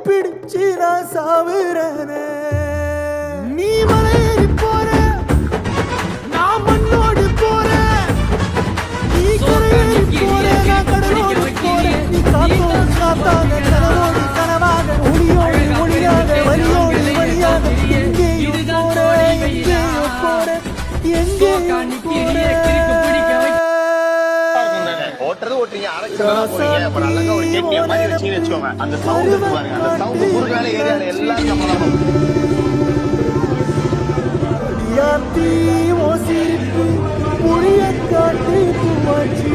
பிடிச்சு நான் சாவுறேனே. நீ மலையேறி போற, நான் மண்ணோடு போறேன். நீ கரையேறி போற, நான் கடலோடு போறேன். நீ காத்தோடு காத்தாக, கனவோடு கனவாக, ஒளியோடு ஒளியாக, வலியோடு வலியாக, எங்கேயோ போற, எங்கேயோ போற, எங்கேயோ போற. ஓட்டுறது ஓட்டுறீங்க, அரைக்கிறதா போறீங்க. அப்ப நல்லா ஒரு கேட்கிய மாதிரி வச்சு வச்சுக்கோங்க. அந்த சவுண்ட் பாருங்க, அந்த சவுண்ட் ஊருக்கான ஏரியால எல்லாம் சம்பளம். யாத்தி ஓ சிரிப்பு புளிய காட்டு பூவாச்சி